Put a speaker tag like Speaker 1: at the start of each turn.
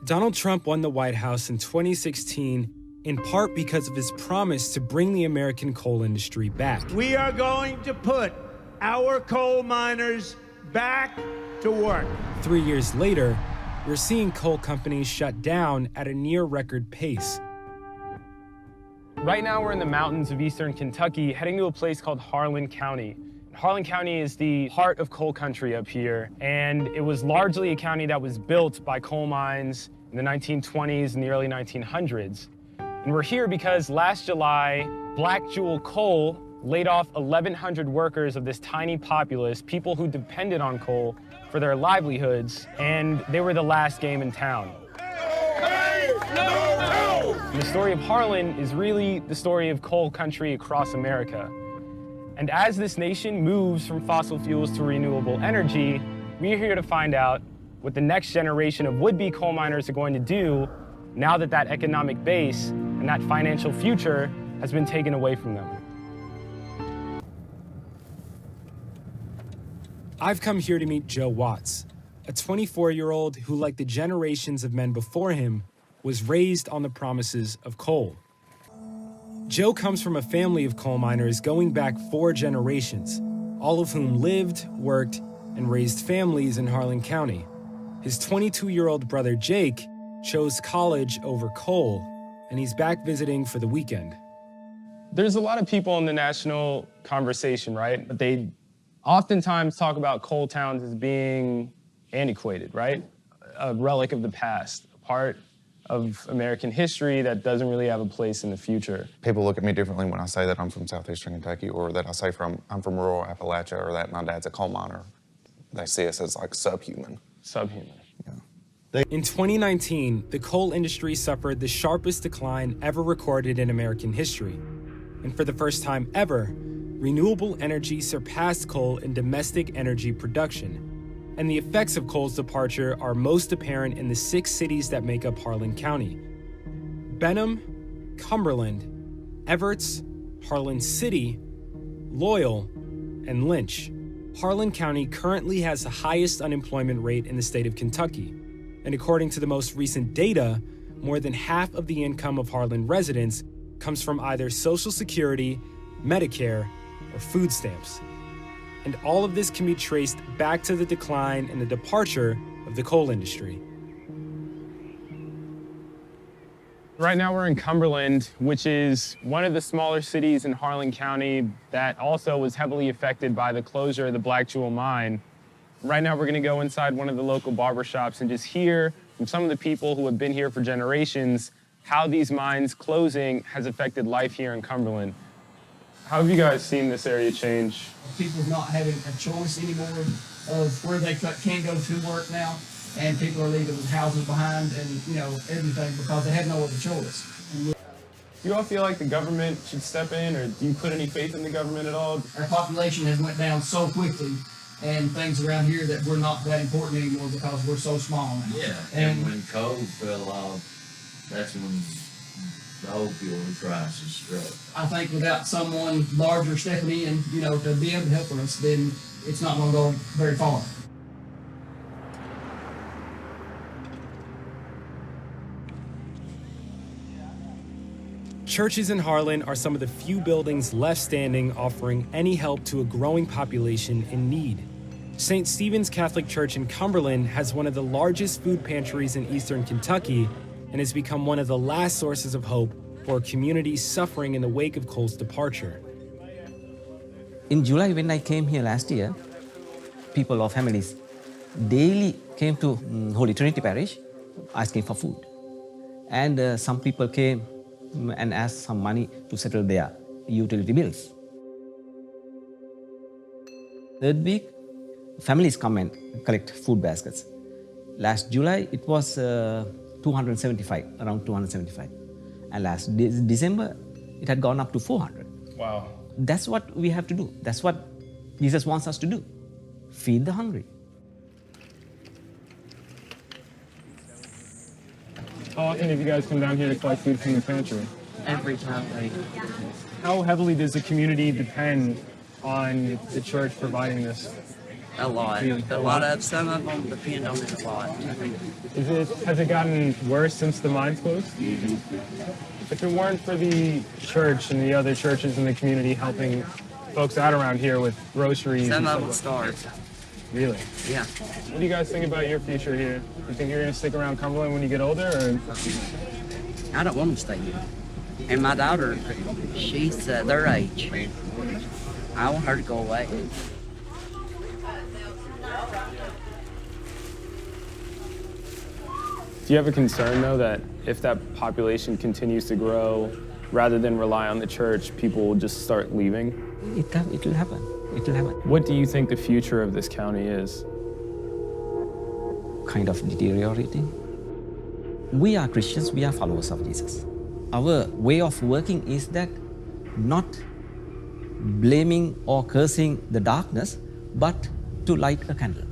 Speaker 1: Donald Trump won the White House in 2016 in part because of his promise to bring the American coal industry back.
Speaker 2: We are going to put our coal miners back to work.
Speaker 1: 3 years later, we're seeing coal companies shut down at a near record pace. Right now, we're in the mountains of eastern Kentucky, heading to a place called Harlan County. Harlan County is the heart of coal country up here, and it was largely a county that was built by coal mines in the 1920s and the early 1900s. And we're here because last July, Blackjewel Coal laid off 1,100 workers of this tiny populous, people who depended on coal for their livelihoods, and they were the last game in town. And the story of Harlan is really the story of coal country across America. And as this nation moves from fossil fuels to renewable energy, we're here to find out what the next generation of would-be coal miners are going to do now that that economic base and that financial future has been taken away from them. I've come here to meet Joe Watts, a 24-year-old who, like the generations of men before him, was raised on the promises of coal. Joe comes from a family of coal miners going back 4 generations, all of whom lived, worked, and raised families in Harlan County. His 22-year-old brother Jake chose college over coal, and he's back visiting for the weekend. There's a lot of people in the national conversation, right? But they oftentimes talk about coal towns as being antiquated, right? A relic of the past, a part of American history that doesn't really have a place in the future.
Speaker 3: People look at me differently when I say that I'm from southeastern Kentucky, or that I say I'm from rural Appalachia, or that my dad's a coal miner. They see us as like subhuman.
Speaker 1: Subhuman. Yeah. In 2019, the coal industry suffered the sharpest decline ever recorded in American history. And for the first time ever, renewable energy surpassed coal in domestic energy production. And the effects of coal's departure are most apparent in the 6 cities that make up Harlan County: Benham, Cumberland, Everts, Harlan City, Loyal, and Lynch. Harlan County currently has the highest unemployment rate in the state of Kentucky. And according to the most recent data, more than half of the income of Harlan residents comes from either Social Security, Medicare, or food stamps. And all of this can be traced back to the decline and the departure of the coal industry. Right now we're in Cumberland, which is one of the smaller cities in Harlan County that also was heavily affected by the closure of the Blackjewel mine. Right now we're gonna go inside one of the local barbershops and just hear from some of the people who have been here for generations how these mines closing has affected life here in Cumberland. How have you guys seen this area change?
Speaker 4: People not having a choice anymore of where they can go to work now, and people are leaving houses behind and everything because they have no other choice.
Speaker 1: Do you all feel like the government should step in, or do you put any faith in the government at all?
Speaker 4: Our population has went down so quickly, and things around here that we're not that important anymore because we're so small now.
Speaker 5: Yeah, and when coal fell off, that's when the whole fuel crisis struck.
Speaker 4: I think without someone larger stepping in, to be able to help us, then it's not going to go very far.
Speaker 1: Churches in Harlan are some of the few buildings left standing offering any help to a growing population in need. St. Stephen's Catholic Church in Cumberland has one of the largest food pantries in eastern Kentucky and has become one of the last sources of hope for a community suffering in the wake of coal's departure.
Speaker 6: In July, when I came here last year, people or families daily came to Holy Trinity Parish asking for food. And some people came and asked some money to settle their utility bills. Third week, families come and collect food baskets. Last July, it was 275, around 275. And last December, it had gone up to 400.
Speaker 1: Wow.
Speaker 6: That's what we have to do. That's what Jesus wants us to do. Feed the hungry.
Speaker 1: How often have you guys come down here to collect food from the pantry?
Speaker 7: Every time.
Speaker 1: How heavily does the community depend on the church providing this?
Speaker 7: A lot. A lot of some of them depend on it a lot.
Speaker 1: Has it gotten worse since the mines closed? If it weren't for the church and the other churches in the community helping folks out around here with groceries,
Speaker 7: Some
Speaker 1: and
Speaker 7: of
Speaker 1: stuff
Speaker 7: them
Speaker 1: like-
Speaker 7: starved.
Speaker 1: Really?
Speaker 7: Yeah.
Speaker 1: What do you guys think about your future here? You think you're gonna stick around Cumberland when you get older, or?
Speaker 7: I don't want to stay here. And my daughter, she's their age. I want her to go away.
Speaker 8: Do you have a concern, though, that if that population continues to grow, rather than rely on the church, people will just start leaving?
Speaker 6: It will happen. It will happen.
Speaker 8: What do you think the future of this county is?
Speaker 6: Kind of deteriorating. We are Christians, we are followers of Jesus. Our way of working is that not blaming or cursing the darkness, but to light a candle.